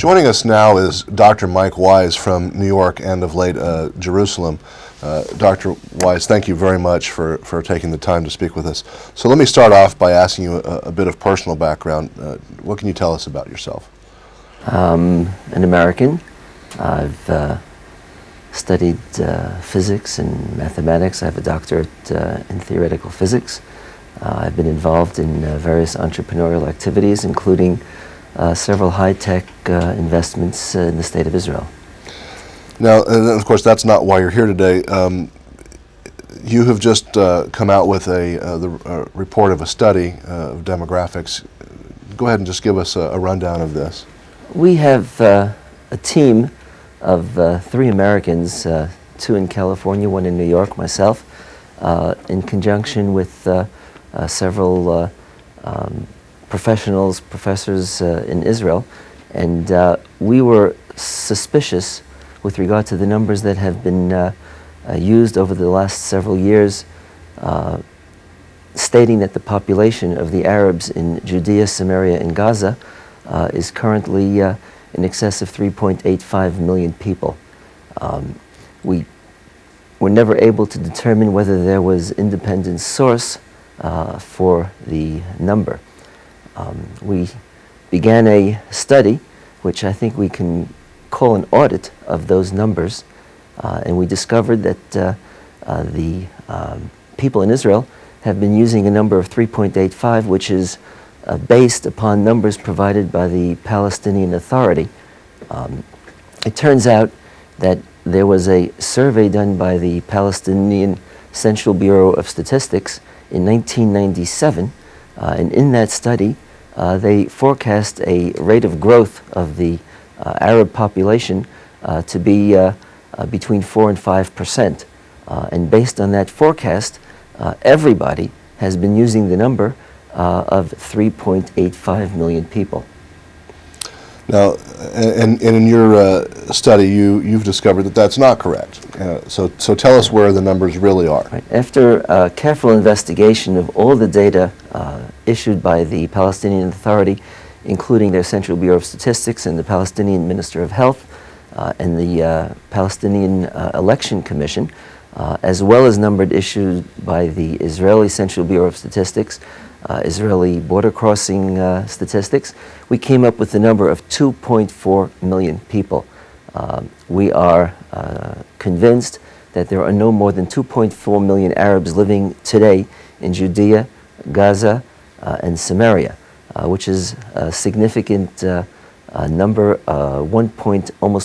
Joining us now is Dr. Mike Wise from New York and of late Jerusalem. Dr. Wise, thank you very much for taking the time to speak with us. So let me start off by asking you a bit of personal background. What can you tell us about yourself? An American. I've studied physics and mathematics. I have a doctorate in theoretical physics. I've been involved in various entrepreneurial activities, including several high-tech investments in the state of Israel. Now, and of course, that's not why you're here today. You have just come out with the report of a study of demographics. Go ahead and just give us a rundown of this. We have a team of 3 Americans, 2 in California, 1 in New York, myself, in conjunction with several professionals, professors in Israel, and we were suspicious with regard to the numbers that have been used over the last several years, stating that the population of the Arabs in Judea, Samaria, and Gaza is currently in excess of 3.85 million people. We were never able to determine whether there was independent source for the number. We began a study, which I think we can call an audit of those numbers, and we discovered that the people in Israel have been using a number of 3.85, which is based upon numbers provided by the Palestinian Authority. It turns out that there was a survey done by the Palestinian Central Bureau of Statistics in 1997, and in that study they forecast a rate of growth of the Arab population to be between 4 and 5%. And based on that forecast, everybody has been using the number of 3.85 million people. Now, and in your study, you've discovered that that's not correct. So tell us where the numbers really are. Right. After careful investigation of all the data issued by the Palestinian Authority, including their Central Bureau of Statistics and the Palestinian Minister of Health and the Palestinian Election Commission, as well as numbers issued by the Israeli Central Bureau of Statistics, Israeli border crossing statistics, we came up with the number of 2.4 million people. We are convinced that there are no more than 2.4 million Arabs living today in Judea, Gaza, and Samaria, which is a significant number, almost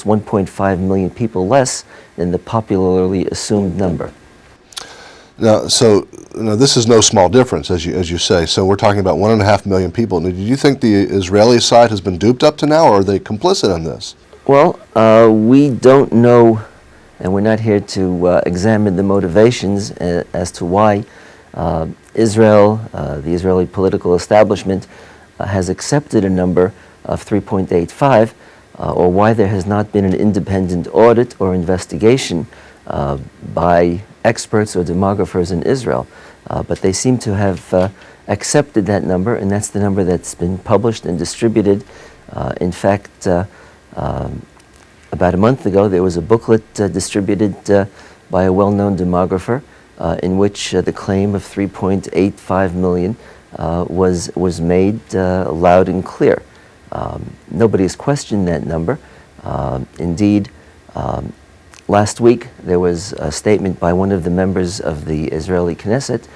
1.5 million people less than the popularly assumed number. Now, this is no small difference, as you say. So we're talking about 1.5 million people. Now, do you think the Israeli side has been duped up to now, or are they complicit in this? Well, we don't know, and we're not here to examine the motivations as to why Israel, the Israeli political establishment, has accepted a number of 3.85, or why there has not been an independent audit or investigation by experts or demographers in Israel. But they seem to have accepted that number, and that's the number that's been published and distributed. In fact, about a month ago, there was a booklet distributed by a well-known demographer in which the claim of 3.85 million was made loud and clear. Nobody has questioned that number. Indeed, last week there was a statement by one of the members of the Israeli Knesset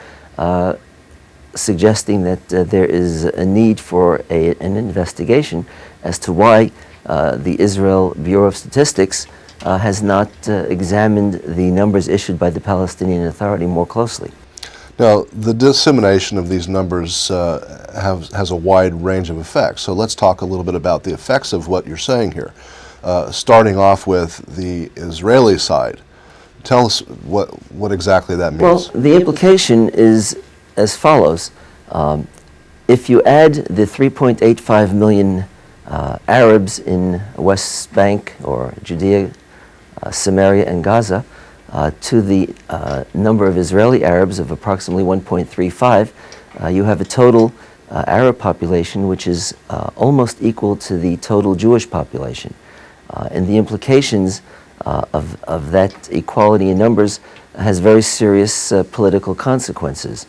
suggesting that there is a need for an investigation as to why the Israel Bureau of Statistics has not examined the numbers issued by the Palestinian Authority more closely. Now, the dissemination of these numbers has a wide range of effects. So let's talk a little bit about the effects of what you're saying here. Starting off with the Israeli side. Tell us what exactly that means. Well, the implication is as follows. If you add the 3.85 million Arabs in West Bank or Judea, Samaria, and Gaza to the number of Israeli Arabs of approximately 1.35, you have a total Arab population, which is almost equal to the total Jewish population. And the implications of that equality in numbers has very serious political consequences.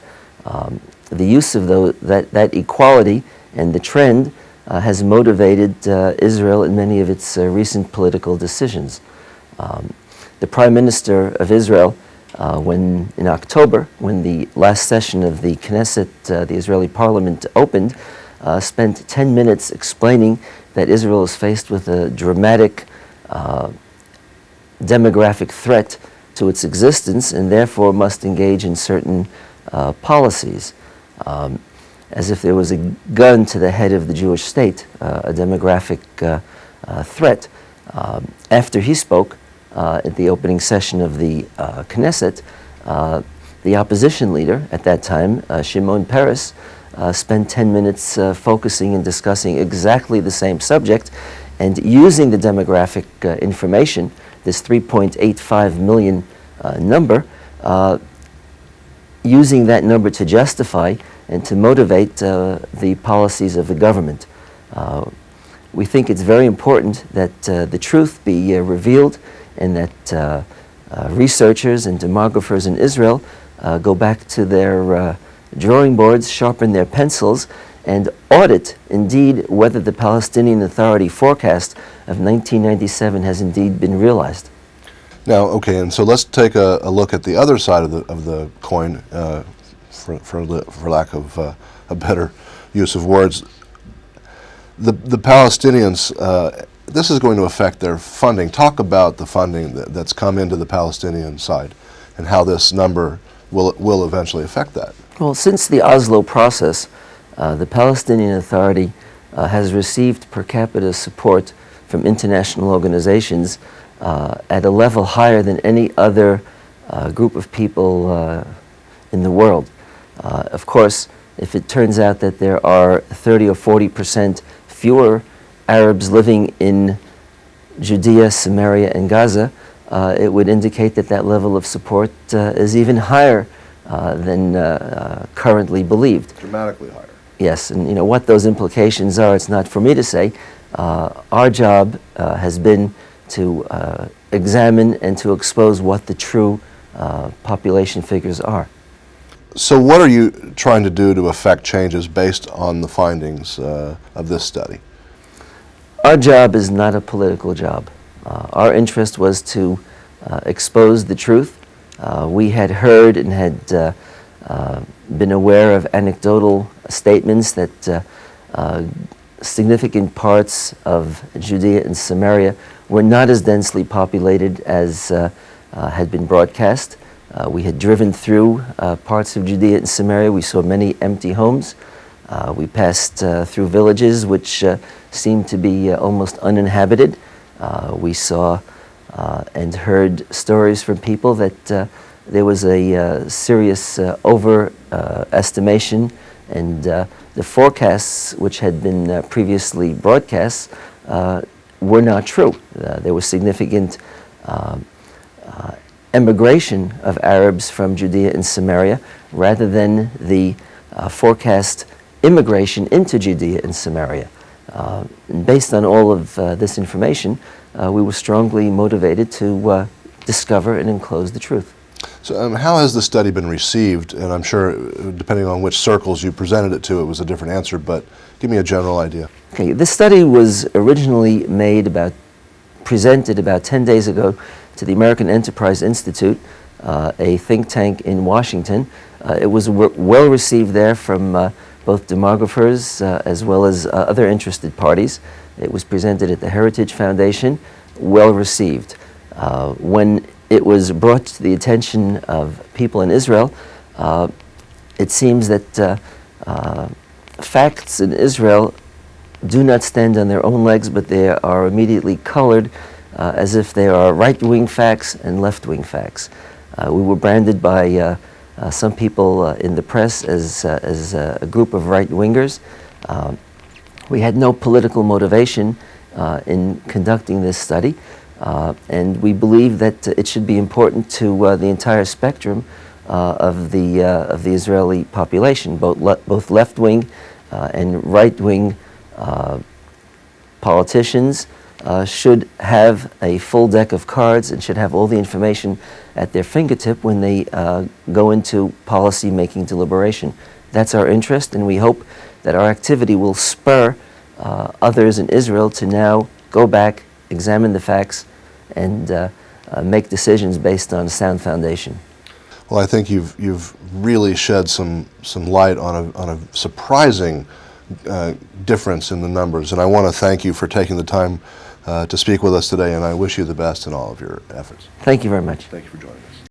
The use of that equality and the trend has motivated Israel in many of its recent political decisions. The Prime Minister of Israel, in October, when the last session of the Knesset, the Israeli parliament, opened, spent 10 minutes explaining that Israel is faced with a dramatic demographic threat to its existence and therefore must engage in certain policies. As if there was a gun to the head of the Jewish state, a demographic threat. After he spoke at the opening session of the Knesset, the opposition leader at that time, Shimon Peres, spent 10 minutes focusing and discussing exactly the same subject and using the demographic information, this 3.85 million number, using that number to justify and to motivate the policies of the government. We think it's very important that the truth be revealed and that researchers and demographers in Israel go back to their drawing boards, sharpen their pencils, and audit indeed whether the Palestinian Authority forecast of 1997 has indeed been realized. Now, okay, and so let's take a look at the other side of the coin, for lack of a better use of words. The Palestinians, this is going to affect their funding. Talk about the funding that's come into the Palestinian side and how this number will eventually affect that. Well, since the Oslo process, the Palestinian Authority has received per capita support from international organizations at a level higher than any other group of people in the world. Of course, if it turns out that there are 30 or 40% fewer Arabs living in Judea, Samaria, and Gaza, it would indicate that that level of support is even higher than currently believed. Dramatically higher. Yes, and what those implications are, it's not for me to say. Our job has been to examine and to expose what the true population figures are. So what are you trying to do to affect changes based on the findings of this study? Our job is not a political job. Our interest was to expose the truth. We had heard and had been aware of anecdotal statements that significant parts of Judea and Samaria were not as densely populated as had been broadcast. We had driven through parts of Judea and Samaria. We saw many empty homes. We passed through villages which seemed to be almost uninhabited. We saw and heard stories from people that there was a serious overestimation, and the forecasts which had been previously broadcast were not true. There was significant emigration of Arabs from Judea and Samaria rather than the forecast immigration into Judea and Samaria. And based on all of this information, we were strongly motivated to discover and enclose the truth. So how has the study been received? And I'm sure, depending on which circles you presented it to, it was a different answer, but give me a general idea. Okay, this study was originally presented about 10 days ago to the American Enterprise Institute, a think tank in Washington. It was well received there from both demographers as well as other interested parties. It was presented at the Heritage Foundation, well received. When it was brought to the attention of people in Israel, it seems that facts in Israel do not stand on their own legs, but they are immediately colored as if they are right-wing facts and left-wing facts. We were branded by some people in the press as a group of right-wingers. We had no political motivation in conducting this study, and we believe that it should be important to the entire spectrum of the Israeli population, both left-wing and right-wing politicians should have a full deck of cards and should have all the information at their fingertip when they go into policy-making deliberation. That's our interest, and we hope that our activity will spur others in Israel to now go back, examine the facts, and make decisions based on a sound foundation. Well, I think you've really shed some light on a surprising difference in the numbers, and I want to thank you for taking the time to speak with us today, and I wish you the best in all of your efforts. Thank you very much. Thank you for joining us.